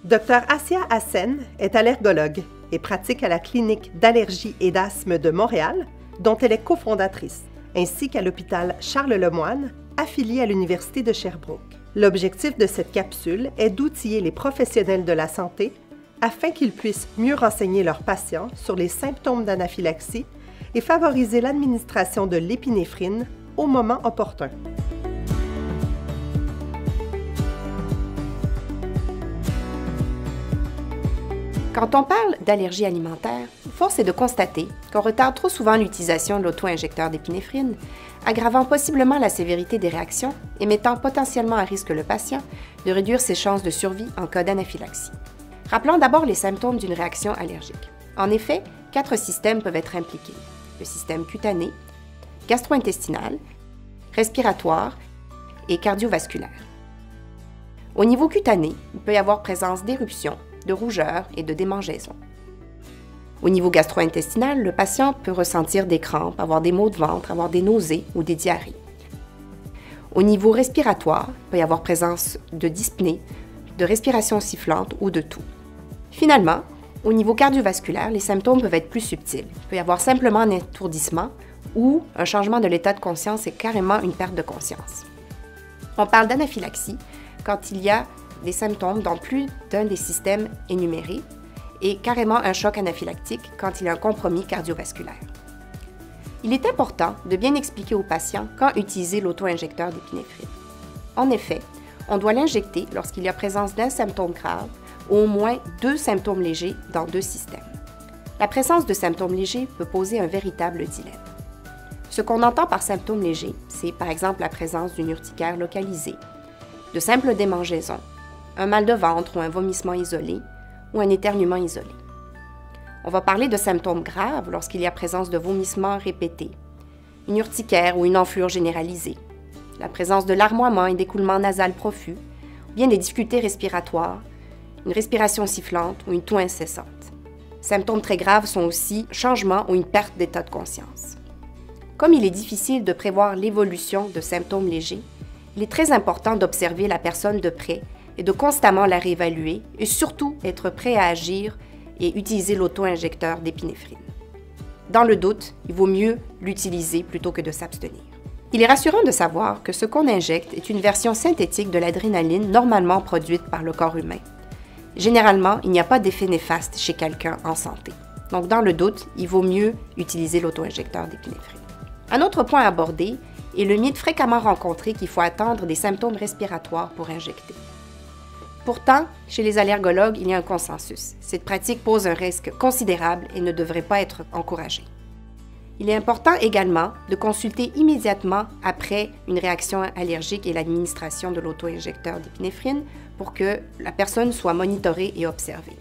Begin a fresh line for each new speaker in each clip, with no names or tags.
Dr Assia Hassen est allergologue et pratique à la clinique d'allergie et d'asthme de Montréal, dont elle est cofondatrice, ainsi qu'à l'hôpital Charles-Lemoine, affilié à l'Université de Sherbrooke. L'objectif de cette capsule est d'outiller les professionnels de la santé afin qu'ils puissent mieux renseigner leurs patients sur les symptômes d'anaphylaxie et favoriser l'administration de l'épinéphrine au moment opportun.
Quand on parle d'allergie alimentaire, force est de constater qu'on retarde trop souvent l'utilisation de l'auto-injecteur d'épinéphrine, aggravant possiblement la sévérité des réactions et mettant potentiellement à risque le patient de réduire ses chances de survie en cas d'anaphylaxie. Rappelons d'abord les symptômes d'une réaction allergique. En effet, 4 systèmes peuvent être impliqués: le système cutané, gastro-intestinal, respiratoire et cardiovasculaire. Au niveau cutané, il peut y avoir présence d'éruptions, de rougeur et de démangeaisons. Au niveau gastro-intestinal, le patient peut ressentir des crampes, avoir des maux de ventre, avoir des nausées ou des diarrhées. Au niveau respiratoire, il peut y avoir présence de dyspnée, de respiration sifflante ou de toux. Finalement, au niveau cardiovasculaire, les symptômes peuvent être plus subtils. Il peut y avoir simplement un étourdissement ou un changement de l'état de conscience et carrément une perte de conscience. On parle d'anaphylaxie quand il y a des symptômes dans plus d'un des systèmes énumérés et carrément un choc anaphylactique quand il y a un compromis cardiovasculaire. Il est important de bien expliquer aux patients quand utiliser l'auto-injecteur d'épinéphrine. En effet, on doit l'injecter lorsqu'il y a présence d'un symptôme grave ou au moins 2 symptômes légers dans 2 systèmes. La présence de symptômes légers peut poser un véritable dilemme. Ce qu'on entend par symptômes légers, c'est par exemple la présence d'une urticaire localisée, de simples démangeaisons, un mal de ventre ou un vomissement isolé ou un éternuement isolé. On va parler de symptômes graves lorsqu'il y a présence de vomissements répétés, une urticaire ou une enflure généralisée, la présence de larmoiement et d'écoulement nasal profus, ou bien des difficultés respiratoires, une respiration sifflante ou une toux incessante. Symptômes très graves sont aussi changement ou une perte d'état de conscience. Comme il est difficile de prévoir l'évolution de symptômes légers, il est très important d'observer la personne de près et de constamment la réévaluer et surtout être prêt à agir et utiliser l'auto-injecteur d'épinéphrine. Dans le doute, il vaut mieux l'utiliser plutôt que de s'abstenir. Il est rassurant de savoir que ce qu'on injecte est une version synthétique de l'adrénaline normalement produite par le corps humain. Généralement, il n'y a pas d'effet néfaste chez quelqu'un en santé. Donc dans le doute, il vaut mieux utiliser l'auto-injecteur d'épinéphrine. Un autre point à aborder est le mythe fréquemment rencontré qu'il faut attendre des symptômes respiratoires pour injecter. Pourtant, chez les allergologues, il y a un consensus. Cette pratique pose un risque considérable et ne devrait pas être encouragée. Il est important également de consulter immédiatement après une réaction allergique et l'administration de l'auto-injecteur d'épinéphrine pour que la personne soit monitorée et observée.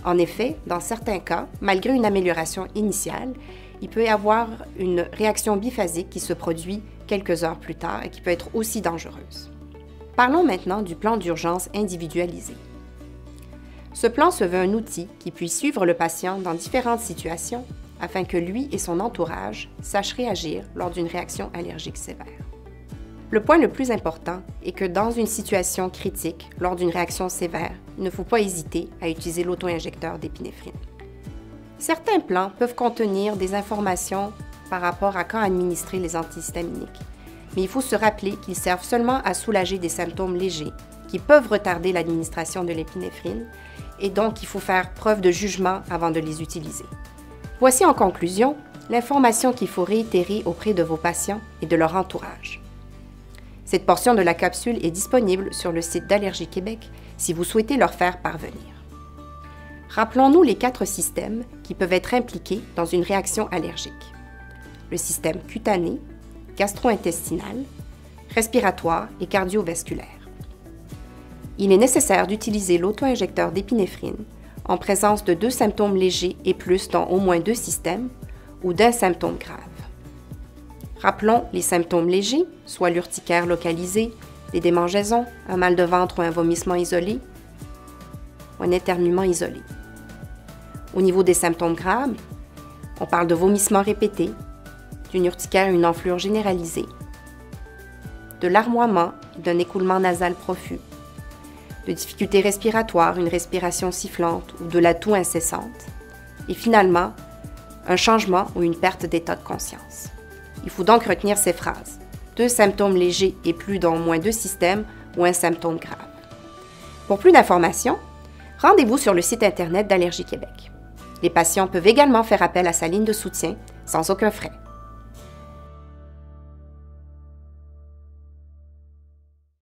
En effet, dans certains cas, malgré une amélioration initiale, il peut y avoir une réaction biphasique qui se produit quelques heures plus tard et qui peut être aussi dangereuse. Parlons maintenant du plan d'urgence individualisé. Ce plan se veut un outil qui puisse suivre le patient dans différentes situations afin que lui et son entourage sachent réagir lors d'une réaction allergique sévère. Le point le plus important est que dans une situation critique, lors d'une réaction sévère, il ne faut pas hésiter à utiliser l'auto-injecteur d'épinéphrine. Certains plans peuvent contenir des informations par rapport à quand administrer les antihistaminiques, mais il faut se rappeler qu'ils servent seulement à soulager des symptômes légers qui peuvent retarder l'administration de l'épinéphrine et donc il faut faire preuve de jugement avant de les utiliser. Voici en conclusion l'information qu'il faut réitérer auprès de vos patients et de leur entourage. Cette portion de la capsule est disponible sur le site d'Allergie Québec si vous souhaitez leur faire parvenir. Rappelons-nous les 4 systèmes qui peuvent être impliqués dans une réaction allergique. Le système cutané, gastro-intestinal, respiratoire et cardiovasculaire. Il est nécessaire d'utiliser l'auto-injecteur d'épinéphrine en présence de 2 symptômes légers et plus dans au moins 2 systèmes ou d'un symptôme grave. Rappelons les symptômes légers, soit l'urticaire localisée, des démangeaisons, un mal de ventre ou un vomissement isolé, ou un éternuement isolé. Au niveau des symptômes graves, on parle de vomissements répétés, d'une urticaire et une enflure généralisée, de larmoiement et d'un écoulement nasal profus, de difficultés respiratoires, une respiration sifflante ou de la toux incessante. Et finalement, un changement ou une perte d'état de conscience. Il faut donc retenir ces phrases. 2 symptômes légers et plus dans au moins 2 systèmes ou un symptôme grave. Pour plus d'informations, rendez-vous sur le site Internet d'Allergie Québec. Les patients peuvent également faire appel à sa ligne de soutien sans aucun frais.